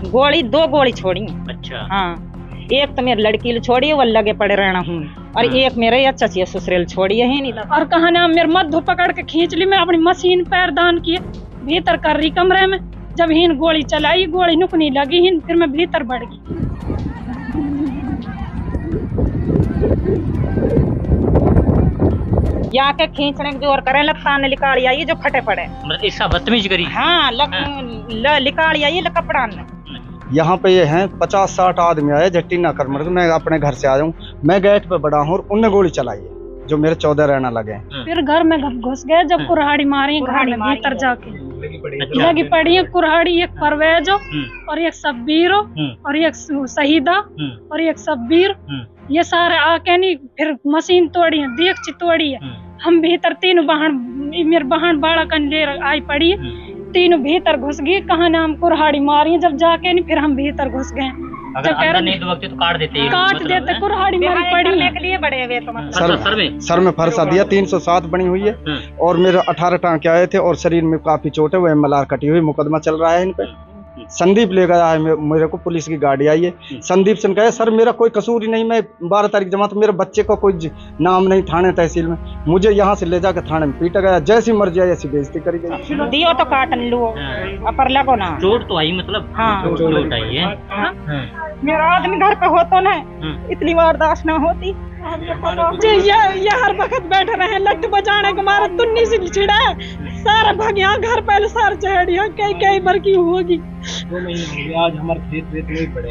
गोली 2 गोली छोड़ी। अच्छा। हाँ, एक तो मेरी लड़की छोड़ी वो लगे पड़े रहना हूँ, और एक मेरे या चचिया ससुरेल छोड़ी है नहीं। और कहा ना मेरे मध्य पकड़ के खींच ली, मैं अपनी मशीन पैर दान किए भीतर कर रही कमरे में। जब हिन गोली चलाई, गोली नुकनी लगी हिन, फिर मैं भीतर बढ़ गई। या के खींचने के जोर करे लगता ने लिकाड़ी आई जो फटे पड़े, मतलब ऐसा बदतमीज करी। हाँ, लिकाड़ी आई कपड़ा ने। यहाँ पे ये हैं 50-60 आदमी आए जट्टी ना कर मर। मैं अपने घर से आया हूँ, मैं गेट पे बड़ा हूँ और उनने गोली चलाई है जो मेरे 14 रहना लगे। फिर घर में घुस गए, जब कुल्हाड़ी मारी घर में भीतर जाके लगी पड़ी है कुल्हाड़ी। एक परवेज और एक शब्बीर और एक शहीदा और एक शब्बीर, ये सारे आके नहीं फिर मशीन तोड़ी है, देख तोड़ी है। हम भीतर तीनों बहन, मेरे बहन बाड़ा कन ले आई पड़ी है, तीनों भीतर घुस गए। कहा ना हम कुल्हाड़ी मारी, जब जाके नहीं फिर हम भीतर घुस गए। अगर अंदर नहीं दबकते तो काट देते, कुल्हाड़ी मारी पड़ी है। लिए बड़े हुए तो मतलब सर में फरसा दिया, 307 बनी हुई है और मेरे 18 टांके आए थे और शरीर में काफी चोट है, वो MLR कटी हुई। मुकदमा चल रहा है इन पे। संदीप ले गया है मेरे को, पुलिस की गाड़ी आई है। संदीप से कहे सर मेरा कोई कसूर ही नहीं, मैं 12 तारीख जमा, तो मेरे बच्चे का कोई नाम नहीं थाने तहसील में, मुझे यहाँ से ले जाकर थाने में पीटा गया। जैसी मर्जी आई ऐसी बेइज्जती करी गई। दियो तो काटन लो अपर लगो ना। चोट तो आई, मतलब हाँ चोट आई है। मेरा आदमी घर पे होता ना इतनी वारदात ना होती। हर वक्त बैठे रहे, लट्टू बजाने को मारा तुन्नी से छिड़ा सारा भाग यहाँ घर पहले सार चढ़ी कई बार की होगी। 2 महीने आज हमारे खेत वेत नहीं पड़े।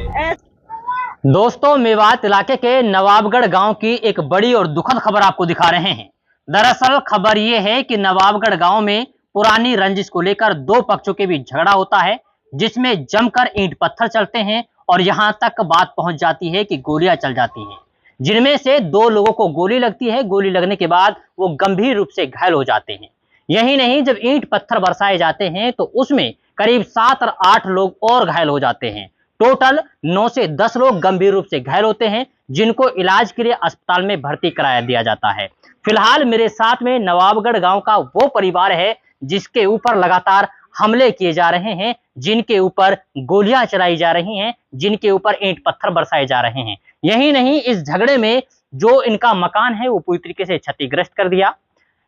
दोस्तों, मेवात इलाके के नवाबगढ़ गांव की एक बड़ी और दुखद खबर आपको दिखा रहे हैं। दरअसल खबर ये है कि नवाबगढ़ गांव में पुरानी रंजिश को लेकर 2 पक्षों के बीच झगड़ा होता है, जिसमें जमकर ईंट पत्थर चलते हैं और यहां तक बात पहुंच जाती है कि गोलियां चल जाती हैं, जिनमें से 2 लोगों को गोली लगती है। गोली लगने के बाद वो गंभीर रूप से घायल हो जाते हैं। यही नहीं, जब ईंट पत्थर बरसाए जाते हैं तो उसमें करीब 7 और 8 लोग और घायल हो जाते हैं। टोटल 9 से 10 लोग गंभीर रूप से घायल होते हैं, जिनको इलाज के लिए अस्पताल में भर्ती कराया दिया जाता है। फिलहाल मेरे साथ में नवाबगढ़ गांव का वो परिवार है जिसके ऊपर लगातार हमले किए जा रहे हैं, जिनके ऊपर गोलियां चलाई जा रही हैं, जिनके ऊपर ईंट पत्थर बरसाए जा रहे हैं। यही नहीं, इस झगड़े में जो इनका मकान है वो पूरी तरीके से क्षतिग्रस्त कर दिया,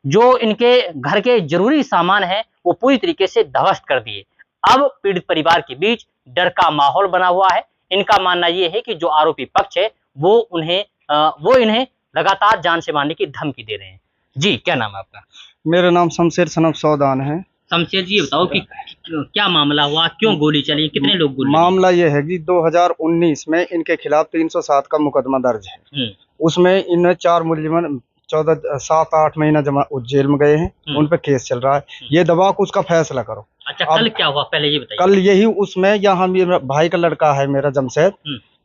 जो इनके घर के जरूरी सामान है वो पूरी तरीके से ध्वस्त कर दिए। अब पीड़ित परिवार के बीच डर का माहौल बना हुआ है। इनका मानना यह है कि जो आरोपी पक्ष है वो इन्हें लगातार जान से मारने की धमकी दे रहे हैं। जी, क्या नाम है आपका? मेरा नाम शमशेर सनम सौदान है। शमशेर जी, बताओ कि क्या मामला हुआ, क्यों गोली चली, कितने लोग गोली? मामला ये है कि 2019 में इनके खिलाफ 307 का मुकदमा दर्ज है। उसमें इन 4 मुलजिम 7-8 महीना जमा जेल में गए हैं, उन पे केस चल रहा है। ये दबाव को उसका फैसला करो। अच्छा, कल क्या हुआ पहले ये बताइए। कल यही उसमें यहाँ मेरा भाई का लड़का है मेरा जमशेद,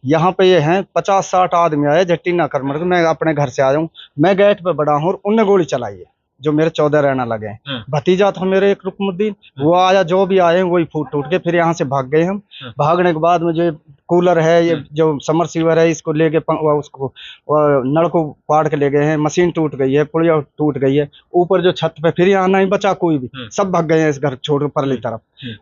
यहाँ पे ये हैं 50-60 आदमी आए जट्टी ना कर मर। मैं अपने घर से आया हूँ, मैं गेट पे बड़ा हूँ और उनने गोली चलाई है जो मेरे 14 रहना लगे। भतीजा था मेरे एक रुकमुद्दीन, वो आया, जो भी आए वही फूट टूट के फिर यहाँ से भाग गए हम। भागने के बाद मुझे कूलर है, ये जो समरसीवर है, इसको लेके उसको नल को पाड़ के ले गए हैं। मशीन टूट गई है, पुलिया टूट गई है। ऊपर जो छत पे फिर यहाँ नहीं बचा कोई भी, सब भाग गए हैं इस घर छोड़ परली तरफ।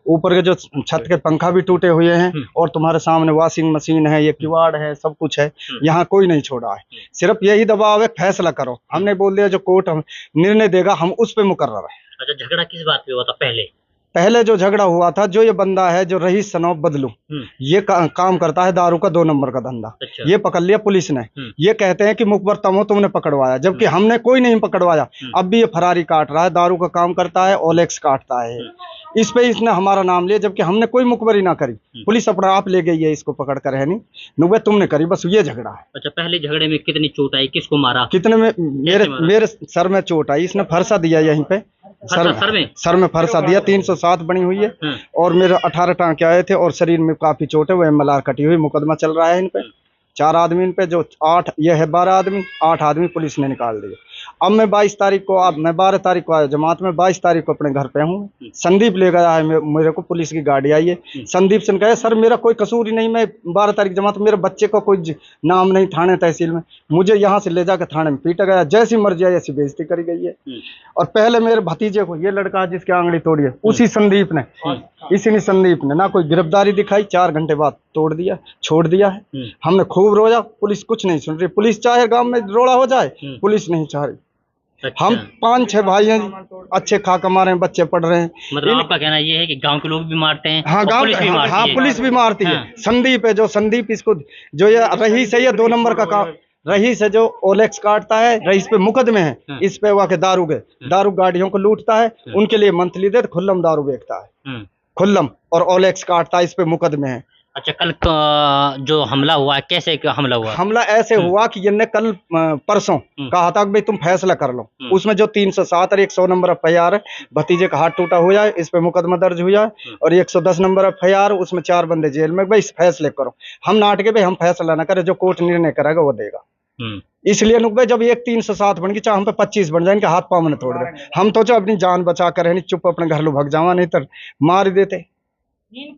ऊपर के जो छत के पंखा भी टूटे हुए हैं और तुम्हारे सामने वॉशिंग मशीन है, ये किवाड़ है, सब कुछ है। यहाँ कोई नहीं छोड़ा है। सिर्फ यही दबाव है, फैसला करो। हमने बोल दिया जो कोर्ट हम निर्णय देगा हम उस पे मुकर्रर है। अच्छा, झगड़ा किस बात पे हुआ था? पहले जो झगड़ा हुआ था, जो ये बंदा है जो रईस सनौब बदलू, ये काम करता है दारू का 2 नंबर का धंधा। अच्छा। ये पकड़ लिया पुलिस ने। ये कहते हैं कि मुखबर तमो तुमने पकड़वाया, जबकि हमने कोई नहीं पकड़वाया। अब भी ये फरारी काट रहा है, दारू का काम करता है, ओलेक्स काटता है। इस पे इसने हमारा नाम लिया, जबकि हमने कोई मुखबरी ना करी। पुलिस अपना आप ले गई है इसको पकड़ कर, है नहीं नुबे तुमने करी, बस ये झगड़ा है। अच्छा, पहले झगड़े में कितनी चोट आई, किसको मारा? कितने में? मेरे सर में चोट आई, इसने फरसा दिया यहीं पे सर में फरसा दिया। 307 बनी हुई है और मेरे 18 टांके आए थे और शरीर में काफी चोट है, वो MLR कटी हुई। मुकदमा चल रहा है इन पे। 4 आदमी इन पे, जो 8 ये है 12 आदमी, 8 आदमी पुलिस ने निकाल दिए। अब मैं 22 तारीख को, अब मैं 12 तारीख को आया जमात में, 22 तारीख को अपने घर पे हूँ। संदीप ले गया है मेरे को, पुलिस की गाड़ी आई है। संदीप से कहा सर मेरा कोई कसूर ही नहीं, मैं 12 तारीख जमात, मेरे बच्चे को कोई नाम नहीं थाने तहसील में, मुझे यहाँ से ले जाकर थाने में पीटा गया, जैसी मर्जी आई ऐसी बेइज्जती करी गई है। और पहले मेरे भतीजे को, ये लड़का जिसकी आंगली तोड़ी है, उसी संदीप ने, इसी संदीप ने ना कोई गिरफ्तारी दिखाई, 4 घंटे बाद तोड़ दिया, छोड़ दिया है। हमने खूब रोया, पुलिस कुछ नहीं सुन रही। पुलिस चाहे गांव में रोड़ा हो जाए, पुलिस नहीं चाह रही। अच्छा। हम 5-6 भाई हैं, अच्छे खा कमा रहे हैं, बच्चे पढ़ रहे हैं। मतलब आपका कहना ये है कि गांव के लोग भी मारते हैं? हाँ, गांव पुलिस भी मारती है। हाँ, पुलिस भी मारती है। संदीप है जो, संदीप इसको जो ये रईस है, ये 2 नंबर का काम रईस है, जो ओलेक्स काटता है, रईस पे मुकदमे हैं। इस पे हुआ के दारू गाड़ियों को लूटता है, उनके लिए मंथली दे, खुल्लम दारू बेचता है, खुल्लम, और ओलेक्स काटता है, इस पे मुकदमे हैं। अच्छा, कल जो हमला हुआ है, कैसे हमला हुआ? हमला ऐसे हुआ कि इनने कल परसों कहा था कि भाई तुम फैसला कर लो, उसमें जो 307 और 100 नंबर FIR है, भतीजे का हाथ टूटा हुआ है, इस पे मुकदमा दर्ज हुआ है, और 110 नंबर FIR, उसमें 4 बंदे जेल में। भाई फैसले करो, हम नाटके भाई हम फैसला ना करें, जो कोर्ट निर्णय करेगा वो देगा। इसलिए नुक भाई जब एक 307 बन गई, चाहे हम पे 25 बन जाए, इनके हाथ पांव में तोड़ दे, हम तो अपनी जान बचा कर नहीं चुप अपने घर लो भग जावा, नहीं तो मार ही देते।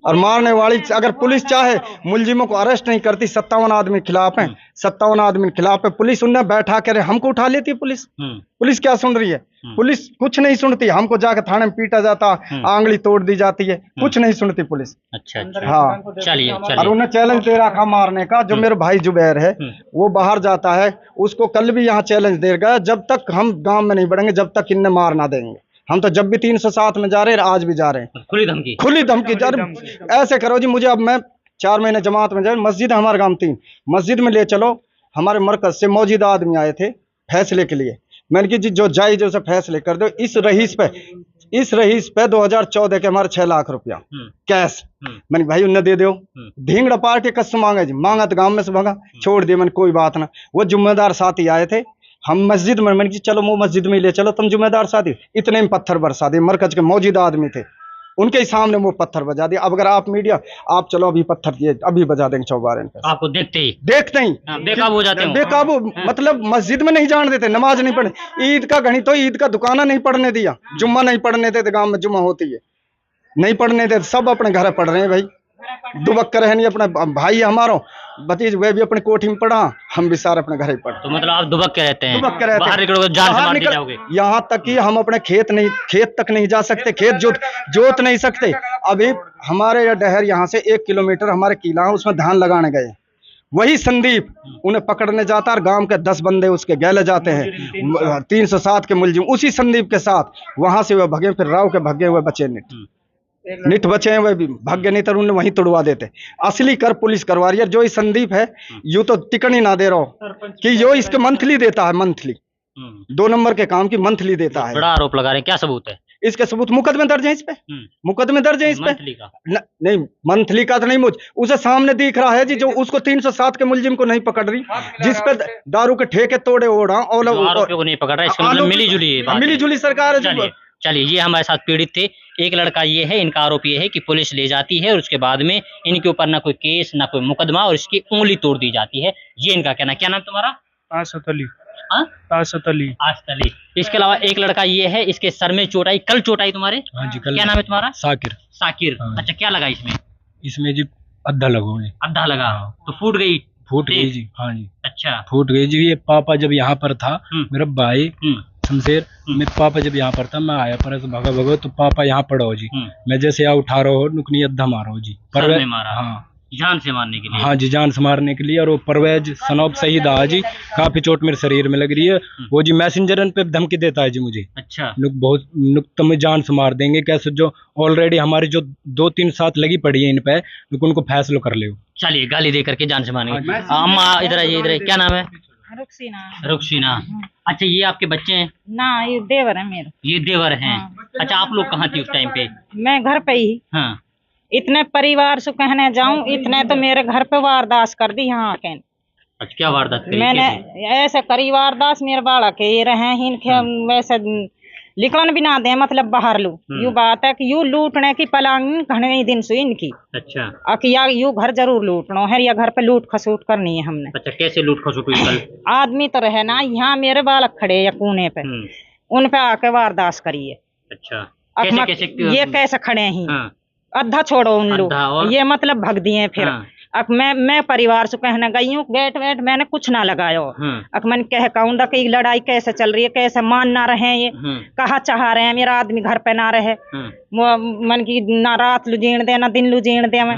और मारने वाली अगर पुलिस चाहे मुलजिमों को अरेस्ट नहीं करती, 57 आदमी खिलाफ हैं, 57 आदमी खिलाफ है, पुलिस उन्हें बैठा करे, हमको उठा लेती पुलिस। पुलिस क्या सुन रही है? पुलिस कुछ नहीं सुनती, हमको जाकर थाने में पीटा जाता, आंगली तोड़ दी जाती है, कुछ नहीं सुनती पुलिस। अच्छा। हाँ, चलिए। और उन्हें चैलेंज दे रखा मारने का, जो मेरे भाई जुबैर है वो बाहर जाता है, उसको कल भी यहाँ चैलेंज देगा, जब तक हम गाँव में नहीं बढ़ेंगे, जब तक इन्हें मार ना देंगे। हम तो जब भी 307 में जा रहे हैं, आज भी जा रहे हैं, खुली धमकी जा रहे। ऐसे करो जी, मुझे अब मैं 4 महीने जमात में जाए, मस्जिद है हमारे गांव 3, मस्जिद में ले चलो। हमारे मरकज से मौजूदा आदमी आए थे फैसले के लिए, मैंने कि जी जो जायज उसे फैसले कर दो। इस रईस पे 2014 के हमारे 6 लाख रुपया कैश, मैंने भाई उन्हें दे दो। ढींगड़ा पार्टी कसम मांगा जी, मांगा तो गाँव में से भगा, छोड़ दिया मैंने, कोई बात ना। वो जिम्मेदार साथी आए थे, हम मस्जिद में, मैंने चलो वो मस्जिद में ले चलो, तुम जिम्मेदार साथी, इतने में पत्थर बरसा दिए। मरकज के मौजूदा आदमी थे, उनके ही सामने वो पत्थर बजा दिया। अब अगर आप मीडिया, आप चलो अभी पत्थर दिए, अभी बजा देंगे चौबारे पे, आपको देखते ही बेकाबू हो जाते हैं। बेकाबू मतलब मस्जिद में नहीं जाने देते, नमाज नहीं पढ़ने, ईद का घड़ी तो ईद का दुकाना नहीं पढ़ने दिया, जुम्मा नहीं पढ़ने देते, गाँव में जुम्मा होती है नहीं पढ़ने देते, सब अपने घर पढ़ रहे हैं भाई। दुबक्कर है नहीं, अपना भाई हमारा भतीज वे भी अपने कोठी में पढ़ा, हम भी सारे अपने घर ही पढ़। तो मतलब आप दुबक्के रहते हैं? दुबक्के रहते हैं, जान से मार के जाओगे। यहाँ तक कि हम अपने खेत तक नहीं जा सकते, खेत जोत नहीं सकते। अभी हमारे डहर यहाँ से 1 किलोमीटर हमारे किला है, उसमें धान लगाने गए, वही संदीप उन्हें पकड़ने जाता, और गांव के 10 बंदे उसके गैले जाते हैं, 307 के मुलजिम उसी संदीप के साथ, वहां से वे भगे, फिर राव के भगे हुए बचे निट बचे हैं, वे भी भाग्य नहीं तो उन्हें वहीं तोड़वा देते। असली कर पुलिस करवा रही है। जो ये संदीप है, यूं तो टिकट ही ना दे रहा हो कि जो इसके मंथली देता है, मंथली 2 नंबर के काम की मंथली देता है। बड़ा आरोप लगा रहे हैं, क्या सबूत है इसके? सबूत मुकदमे दर्ज है इस पे, मुकदमे दर्ज है इस पे। नहीं, मंथली का तो नहीं, मुझ उसे सामने दिख रहा है जी, जो उसको 307 के मुलजिम को नहीं पकड़ रही, जिस पे दारू के ठेके तोड़े ओढ़ा, और नहीं पकड़ रहा, इसका मतलब मिली जुली सरकार है। चलिए, ये हमारे साथ पीड़ित थे। एक लड़का ये है, इनका आरोप ये है कि पुलिस ले जाती है और उसके बाद में इनके ऊपर ना कोई केस ना कोई मुकदमा, और इसकी उंगली तोड़ दी जाती है, ये इनका कहना। क्या नाम तुम्हारा? आसत अली। आसत अली। इसके अलावा एक लड़का ये है, इसके सर में चोट आई, कल चोट आई तुम्हारे? हाँ जी, कल। क्या नाम है तुम्हारा? साकिर। हाँ। अच्छा, क्या लगा इसमें जी अद्धा लगा। तो फूट गई जी। हाँ जी। अच्छा, फूट गई जी। ये पापा जब यहाँ पर था, मेरा भाई शमशेर, मेरे पापा जब यहाँ पर था, मैं आया पर भगा तो पापा यहाँ पड़ा हो जी, मैं जैसे यहाँ उठा रहा हो, नुकनी अद्धा मारा हो जी, परवेज मारा। हाँ, जान से मारने के लिए। हाँ जी, जान से मारने के लिए। और वो परवेज सनौब शहीद आ जी, काफी चोट मेरे शरीर में लग रही है। वो जी मैसेंजर पे धमकी देता है जी मुझे। अच्छा। नुक तुम्हें जान से मार देंगे, कैसे जो ऑलरेडी हमारी जो 2-3 साथ लगी पड़ी है इन पे, उनको फैसला कर ले। चलिए, गाली दे करके जान से मारेंगे। अम्मा इधर आइए, क्या नाम है? रुखसीना। अच्छा, ये आपके बच्चे हैं? ना, ये देवर है मेरे। ये देवर हैं। अच्छा, आप लोग कहाँ थी उस टाइम पे? मैं घर पे ही। हाँ। इतने परिवार से कहने जाऊं, इतने तो मेरे घर पे वारदात कर दी यहाँ के। अच्छा, क्या वारदात करी? मैंने ऐसे करी वारदात, मेरे बाड़ा के ये रहे, इनके वैसे लिखन भी ना दे मतलब बाहर लू। यू बात है कि यू लूटने की प्लानिंग घने दिन से इनकी। अच्छा। या यू घर जरूर लूटना है या घर पे लूट खसूट करनी है हमने। अच्छा, कैसे लूट खसूट हुई कल? आदमी तो रहे ना यहाँ मेरे बालक खड़े या कोने पे, उन पे आके वारदात करिए। अच्छा, कैसे ये कैसे खड़े ही? हाँ। अद्धा छोड़ो उन लोग, ये मतलब भग दिए फिर। हाँ। अब मैं परिवार से कहने गई हूँ, गेट वेट मैंने कुछ ना लगाया। अब मैंने कह कहूँगा कि लड़ाई कैसे चल रही है, कैसे मान ना रहे ये, कहा चाह रहे हैं मेरा आदमी घर पे ना रहे, मन की ना रात लू जीण दे ना दिन लू जीण दे। मैं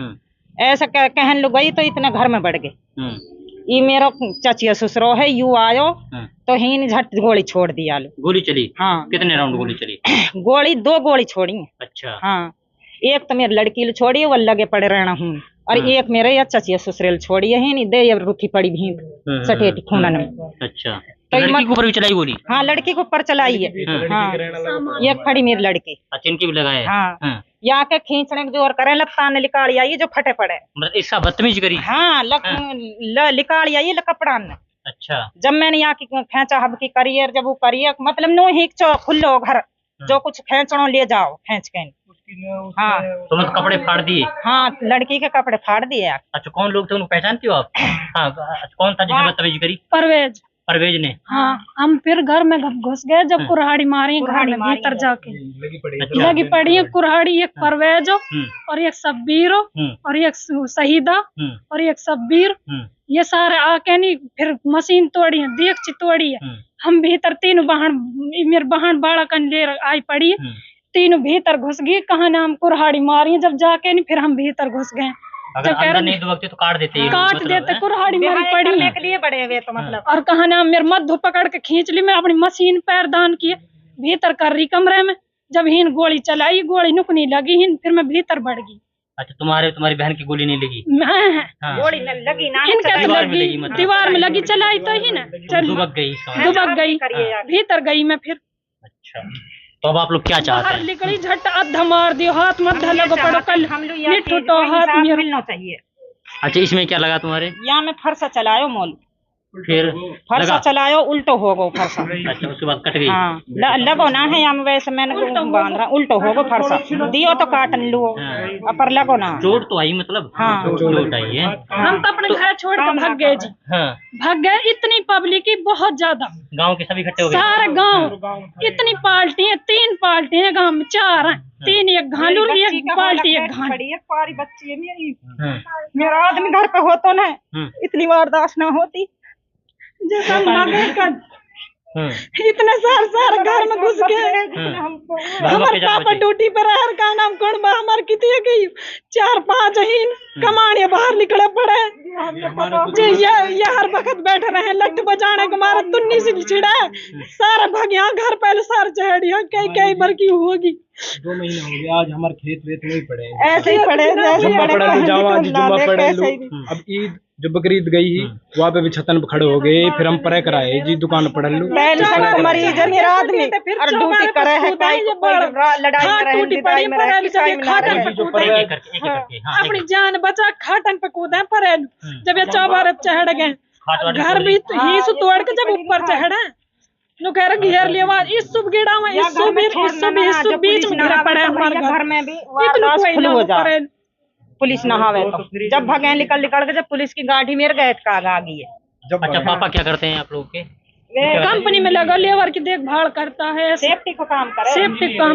ऐसा कहन लू गई तो इतने घर में बढ़ गए। ये मेरा चचिया ससुरो है, यू आयो तो ही झट गोली छोड़ दिया। गोली चली? हाँ। कितने राउंड गोली चली? गोली 2 गोली छोड़ी। अच्छा। हाँ, एक तो मेरी लड़की छोड़ी वो लगे पड़े रहना हूँ, और एक मेरे या चचिया ससुरेल छोड़ी है नहीं दे रुकी पड़ी भी सटेटी खूनन में। अच्छा, तो लड़की के ऊपर भी चलाई गोली? हाँ, लड़की के ऊपर चलाई है। हाँ, ये खड़ी मेरी लड़की। अच्छा, इनकी भी लगाए? हाँ, या के खींचने के जोर करे लत्ता ने लिकाड़ी आई जो फटे पड़े, मतलब इसका बदतमीज करी? हाँ, लिकाड़ी आई कपड़ा ने। अच्छा, जब मैंने यहाँ की खेचा हब की करियर जब वो करियर मतलब नो ही खुल्लो घर, जो कुछ खेचनो ले जाओ खेच के। हाँ, तो मतलब कपड़े फाड़ दिए? हाँ, लड़की के कपड़े फाड़ दिए। अच्छा, कौन लोग थे उनको पहचानती हो आप? हाँ, कौन था जिसने बदतमीजी करी? परवेज ने। हाँ, हम फिर घर में घुस गए जब कुल्हाड़ी मारी घर में भीतर जाके। लगी पड़ी है कुल्हाड़ी, एक परवेज और एक शब्बीर और एक शहीदा और एक शब्बीर, ये सारे आके नहीं फिर मशीन तोड़ी है, देख तोड़ी है। हम भीतर तीनों बहन मेरे बहन बाड़ा कन ले आई पड़ी, तीनों भीतर घुस गई। कहा ना हम कुल्हाड़ी मारी, जब जाके नहीं फिर हम भीतर घुस गए। अगर अंदर नहीं दबकते तो काट देते देते कुल्हाड़ी मारी पड़ी के लिए बड़े हुए तो मतलब। और कहा ना मेरे मध्य पकड़ के खींच ली, मैं अपनी मशीन पैर दान किए, भीतर कर रही कमरे में। जब हिन गोली चलाई, गोली नुकनी लगी हिन, फिर मैं भीतर बढ़ गई। अच्छा, तुम्हारी बहन की गोली नहीं लगी? हाँ। गोली लगी ना, दीवार में लगी, चलाई तो ही ना दुबक गई भीतर गई मैं फिर। अच्छा, तो अब आप लोग क्या चाहते हैं? निकली झट अद्धा मार दियो, हाथ मत लगो पड़ो कल तो हाथ मिलना चाहिए। अच्छा, इसमें क्या लगा तुम्हारे? यहाँ में फरसा चलायो मोल, फिर फरसा चलायो उल्टो हो गो फरसा। अच्छा, उसके बाद कट गई? हाँ, लगो ना है यहाँ में वैसे मैंने बांध रहा, उल्टो हो गो फरसा दियो तो काटन लो, पर लगो ना। चोट तो आई मतलब? हाँ, चोट आई है। हम तो अपने घर छोड़ कर भाग गए जी। हाँ, भाग गए, इतनी पब्लिक ही बहुत ज्यादा, गांव के सभी इकट्ठे हो गए? सारे गांव, इतनी पार्टी है, 3 पार्टी है गांव में, 4 हैं, 3 एक घालू एक पार्टी एक घाल। पारी बच्ची है मेरी, मेरा आदमी घर पे हो तो ना इतनी वारदात ना होती। जैसा इतने सारे घर में घुस गए। हमारे पापा ड्यूटी पर है, का नाम कौन बा हमारे कितने गई 4-5 ही कमाने बाहर निकले पड़े जी। ये हर वक्त बैठे रहे लट्ठ बजाने को, मारा तुन्नी से छिड़ा सारा भाग यहाँ घर पहले सार चढ़ी कई बार की होगी। 2 महीने हो गए, आज हमारे खेत वेत नहीं पड़े, ऐसे ही पड़े जुम्मा पड़े। अब ईद जो बकरीद गई ही वहाँ पे भी छतन पे खड़े हो गए, फिर हम परे कराए जी दुकान पढ़ लू। मरीज है मेरा आदमी और ड्यूटी करे है, लड़ाई अपनी जान बचा खाटन पे कूदे परे। जब ये 4 चढ़ गए घर भी ही तोड़ के जब ऊपर चढ़े नुकैर घेर लिया, इस सुब गिड़ा में इस बीच में घिरा पड़ा हमारे घर में भी फुल हो जा। पुलिस नहावे तो जब भगे निकल के जब पुलिस की गाड़ी मेरे गए आ गई है। अच्छा, पापा क्या करते हैं आप लोगों के? कंपनी में लगा, लेबर की देखभाल करता है, सेफ्टी का काम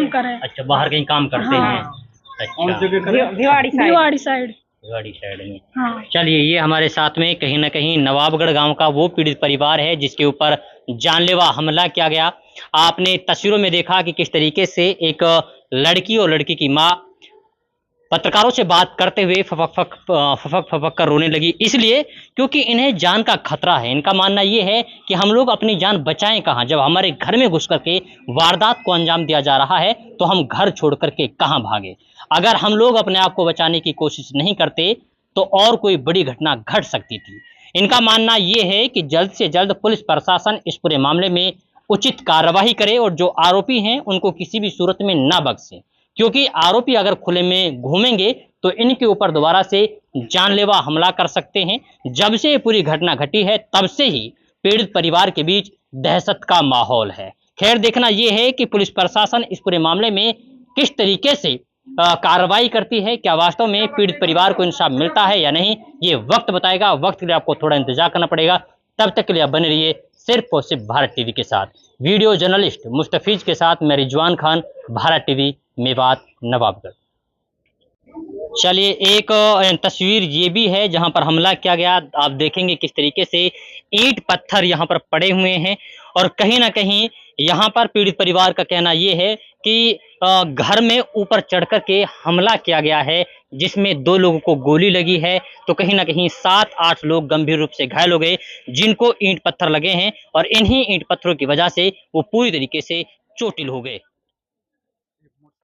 करे। अच्छा, बाहर कहीं काम करते हैं? अच्छा, भिवाड़ी साइड में। हाँ। चलिए, ये हमारे साथ में कहीं ना कहीं नवाबगढ़ गांव का वो पीड़ित परिवार है जिसके ऊपर जानलेवा हमला किया गया। आपने तस्वीरों में देखा कि किस तरीके से एक लड़की और लड़की की माँ पत्रकारों से बात करते हुए फपक कर रोने लगी, इसलिए क्योंकि इन्हें जान का खतरा है। इनका मानना ये है कि हम लोग अपनी जान बचाएं कहाँ, जब हमारे घर में घुस करके वारदात को अंजाम दिया जा रहा है तो हम घर छोड़ करके कहाँ भागे। अगर हम लोग अपने आप को बचाने की कोशिश नहीं करते तो और कोई बड़ी घटना घट सकती थी। इनका मानना ये है कि जल्द से जल्द पुलिस प्रशासन इस पूरे मामले में उचित कार्रवाई करे और जो आरोपी हैं उनको किसी भी सूरत में ना बख्शे, क्योंकि आरोपी अगर खुले में घूमेंगे तो इनके ऊपर दोबारा से जानलेवा हमला कर सकते हैं। जब से ये पूरी घटना घटी है तब से ही पीड़ित परिवार के बीच दहशत का माहौल है। खैर देखना यह है कि पुलिस प्रशासन इस पूरे मामले में किस तरीके से कार्रवाई करती है, क्या वास्तव में पीड़ित परिवार को इंसाफ मिलता है या नहीं, ये वक्त बताएगा। वक्त के लिए आपको थोड़ा इंतजार करना पड़ेगा। तब तक के लिए आप बने रहिए सिर्फ और सिर्फ भारत टीवी के साथ। वीडियो जर्नलिस्ट मुस्तफीज के साथ मैं रिजवान खान, भारत टीवी, मेवात, नवाबगढ़। चलिए एक तस्वीर ये भी है जहां पर हमला किया गया। आप देखेंगे किस तरीके से ईंट पत्थर यहां पर पड़े हुए हैं और कहीं ना कहीं यहां पर पीड़ित परिवार का कहना ये है कि घर में ऊपर चढ़कर के हमला किया गया है, जिसमें 2 लोगों को गोली लगी है, तो कहीं ना कहीं 7-8 लोग गंभीर रूप से घायल हो गए, जिनको ईंट पत्थर लगे हैं और इन्हीं ईंट पत्थरों की वजह से वो पूरी तरीके से चोटिल हो गए।